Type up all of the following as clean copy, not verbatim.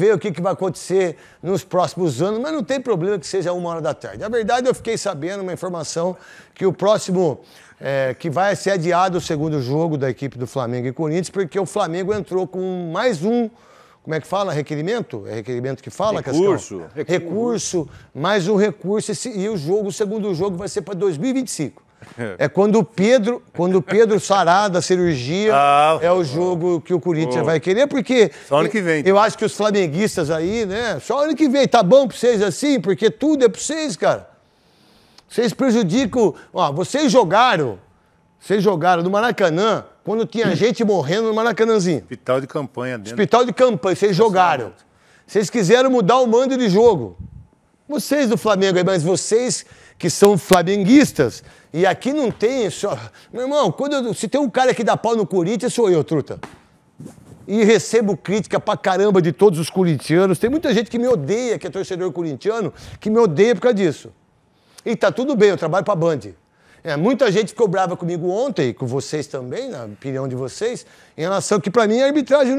ver o que vai acontecer nos próximos anos, mas não tem problema que seja 13h. Na verdade, eu fiquei sabendo uma informação que o próximo, que vai ser adiado o segundo jogo da equipe do Flamengo e Corinthians, porque o Flamengo entrou com mais um, como é que fala? Requerimento? É requerimento que fala, recurso. Cascão? Recurso, mais um recurso, e o segundo jogo vai ser para 2025. É quando o Pedro sarar da cirurgia, é o jogo que o Corinthians vai querer, porque... Só ano que vem. Eu acho que os flamenguistas aí, né? Só ano que vem, tá bom pra vocês assim? Porque tudo é pra vocês, cara. Vocês prejudicam... Ó, vocês jogaram no Maracanã, quando tinha gente morrendo no Maracanãzinho. Hospital de campanha dentro. Hospital de campanha, vocês jogaram. Vocês quiseram mudar o mando de jogo. Vocês do Flamengo aí, mas vocês que são flamenguistas... E aqui não tem só... Meu irmão, se tem um cara que dá pau no Corinthians, sou eu, truta. E recebo crítica pra caramba de todos os corintianos. Tem muita gente que me odeia, que é torcedor corintiano, que me odeia por causa disso. E tá tudo bem, eu trabalho pra Band. Muita gente ficou brava comigo ontem, e com vocês também, na opinião de vocês, em relação que, pra mim, a arbitragem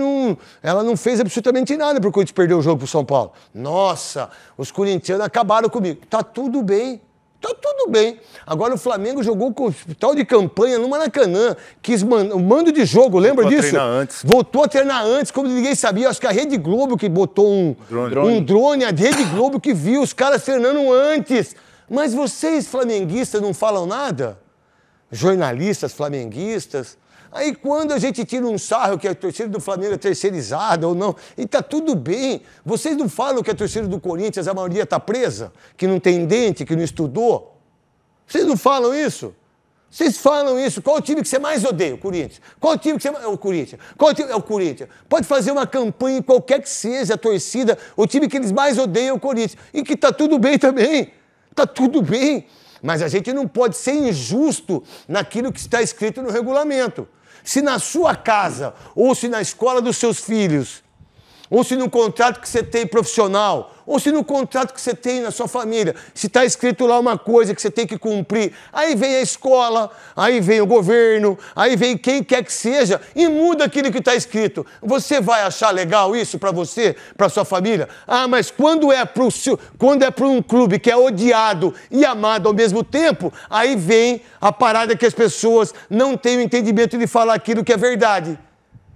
ela não fez absolutamente nada pro Corinthians perder o jogo pro São Paulo. Nossa, os corintianos acabaram comigo. Tá tudo bem. Tá tudo bem. Agora o Flamengo jogou com o hospital de campanha no Maracanã. O mando de jogo, lembra disso? Voltou a treinar antes. Voltou a treinar antes, como ninguém sabia. Acho que a Rede Globo que botou um drone, a Rede Globo que viu os caras treinando antes. Mas vocês, flamenguistas, não falam nada? Jornalistas flamenguistas. Aí quando a gente tira um sarro que a torcida do Flamengo é terceirizada ou não, e tá tudo bem. Vocês não falam que a torcida do Corinthians, a maioria tá presa? Que não tem dente, que não estudou? Vocês não falam isso? Vocês falam isso. Qual o time que você mais odeia? O Corinthians. Qual o time que você mais... É o Corinthians. Qual o time... É o Corinthians. Pode fazer uma campanha em qualquer que seja a torcida, o time que eles mais odeiam é o Corinthians. E que tá tudo bem também. Tá tudo bem. Mas a gente não pode ser injusto naquilo que está escrito no regulamento. Se na sua casa, ou se na escola dos seus filhos, ou se no contrato que você tem profissional, ou se no contrato que você tem na sua família, se está escrito lá uma coisa que você tem que cumprir, aí vem a escola, aí vem o governo, aí vem quem quer que seja e muda aquilo que está escrito. Você vai achar legal isso para você, para sua família? Ah, mas quando é para um clube que é odiado e amado ao mesmo tempo, aí vem a parada que as pessoas não têm o entendimento de falar aquilo que é verdade.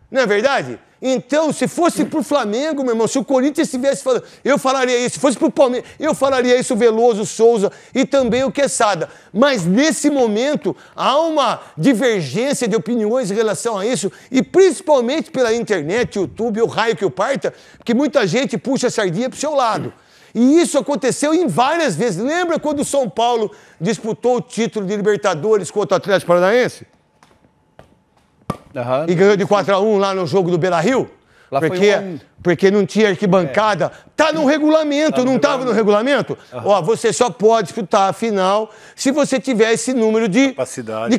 Não é verdade? Então, se fosse pro Flamengo, meu irmão, se o Corinthians estivesse falando, eu falaria isso. Se fosse pro Palmeiras, eu falaria isso, o Veloso, o Souza e também o Quesada. Mas, nesse momento, há uma divergência de opiniões em relação a isso, e principalmente pela internet, YouTube, o raio que o parta, que muita gente puxa a sardinha pro seu lado. E isso aconteceu em várias vezes. Lembra quando o São Paulo disputou o título de Libertadores contra o Atlético Paranaense? E ganhou de 4-1 lá no jogo do Beira-Rio? Porque não tinha arquibancada. Tá no regulamento, não estava no regulamento? Ó, você só pode disputar a final se você tiver esse número de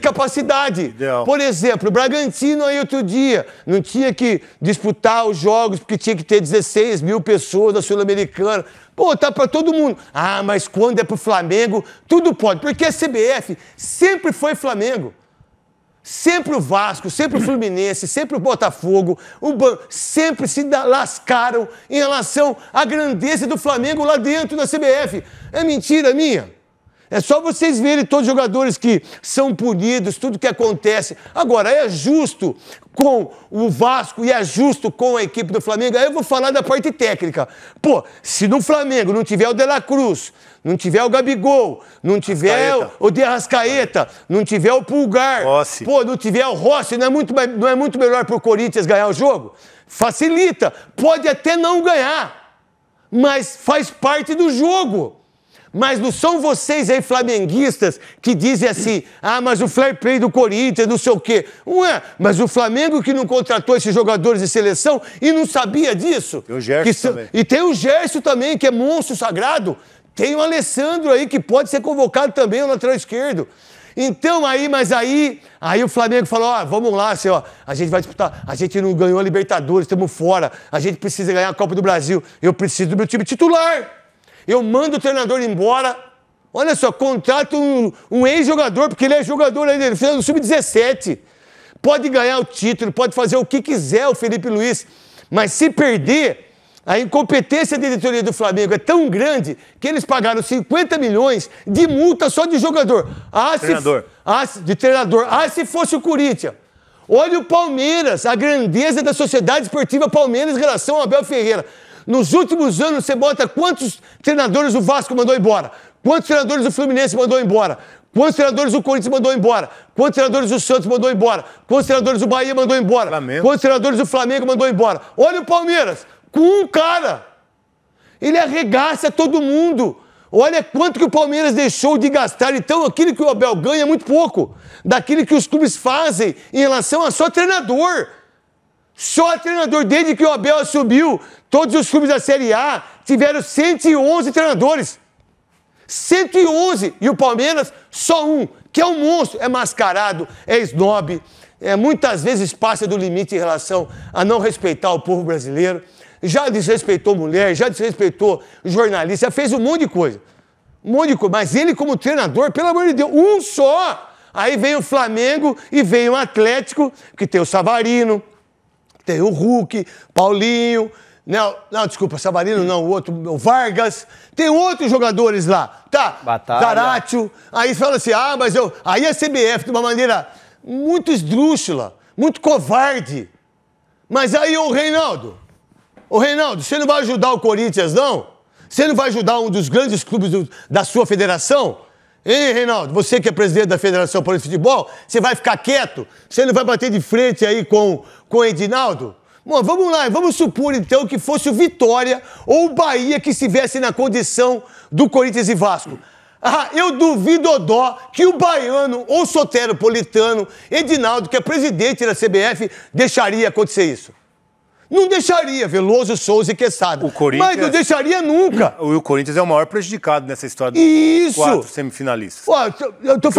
capacidade. Ideal. Por exemplo, o Bragantino aí outro dia não tinha que disputar os jogos porque tinha que ter 16 mil pessoas da Sul-Americana. Pô, tá pra todo mundo. Ah, mas quando é pro Flamengo, tudo pode. Porque a CBF sempre foi Flamengo. Sempre o Vasco, sempre o Fluminense, sempre o Botafogo, sempre se lascaram em relação à grandeza do Flamengo lá dentro da CBF. É mentira minha. É só vocês verem todos os jogadores que são punidos, tudo que acontece. Agora, é justo com o Vasco e é justo com a equipe do Flamengo? Aí eu vou falar da parte técnica. Pô, se no Flamengo não tiver o De La Cruz, não tiver o Gabigol, não tiver o De Arrascaeta, não tiver o Pulgar, Rossi. Pô, não tiver o Rossi, não é muito melhor pro Corinthians ganhar o jogo? Facilita. Pode até não ganhar, mas faz parte do jogo. Mas não são vocês aí, flamenguistas, que dizem assim, ah, mas o fair play do Corinthians, não sei o quê. Ué, mas o Flamengo que não contratou esses jogadores de seleção e não sabia disso. Tem o Gerson também. E tem o Gerson também, que é monstro sagrado. Tem o Alessandro aí, que pode ser convocado também, o lateral esquerdo. Então, aí o Flamengo falou, ó, vamos lá, assim, ó, a gente vai disputar, a gente não ganhou a Libertadores, estamos fora, a gente precisa ganhar a Copa do Brasil, eu preciso do meu time titular. Eu mando o treinador embora, olha só, contrato um ex-jogador, porque ele é jogador ainda, ele fez no Sub-17. Pode ganhar o título, pode fazer o que quiser o Felipe Luiz, mas se perder, A incompetência da diretoria do Flamengo é tão grande que eles pagaram 50 milhões de multa só de jogador. Treinador. De treinador. Se fosse o Corinthians. Olha o Palmeiras, a grandeza da Sociedade Esportiva Palmeiras em relação ao Abel Ferreira. Nos últimos anos, você bota quantos treinadores o Vasco mandou embora, quantos treinadores o Fluminense mandou embora, quantos treinadores o Corinthians mandou embora, quantos treinadores o Santos mandou embora, quantos treinadores o Bahia mandou embora, quantos treinadores o Flamengo mandou embora. Olha o Palmeiras, com um cara. Ele arregaça todo mundo. Olha quanto que o Palmeiras deixou de gastar. Então, aquilo que o Abel ganha é muito pouco daquilo que os clubes fazem em relação a só treinador. Só treinador. Desde que o Abel assumiu, todos os clubes da Série A tiveram 111 treinadores. 111. E o Palmeiras, só um, que é um monstro. É mascarado, é snob, muitas vezes passa do limite em relação a não respeitar o povo brasileiro. Já desrespeitou mulher, já desrespeitou jornalista, já fez um monte de coisa. Um monte de coisa. Mas ele, como treinador, pelo amor de Deus, um só. Aí vem o Flamengo e vem o Atlético, que tem o Savarino, tem o Hulk, Paulinho. Não, desculpa, Savarino não, o outro, o Vargas. Tem outros jogadores lá. Tá, Zaratio. Aí fala assim, mas eu... Aí a CBF, de uma maneira muito esdrúxula, muito covarde. Mas aí, ô Reinaldo, você não vai ajudar o Corinthians, não? Você não vai ajudar um dos grandes clubes da sua federação? Hein, Reinaldo? Você que é presidente da Federação Paulista de Futebol, você vai ficar quieto? Você não vai bater de frente aí com o Edinaldo? Bom, vamos lá, vamos supor então que fosse o Vitória ou o Bahia que estivesse na condição do Corinthians e Vasco. Eu duvido que o baiano ou soteropolitano, Edinaldo, que é presidente da CBF, deixaria acontecer isso. Não deixaria, Veloso, Souza e Quesada. Mas não deixaria nunca. O Corinthians é o maior prejudicado nessa história dos 4 semifinalistas. Eu tô falando...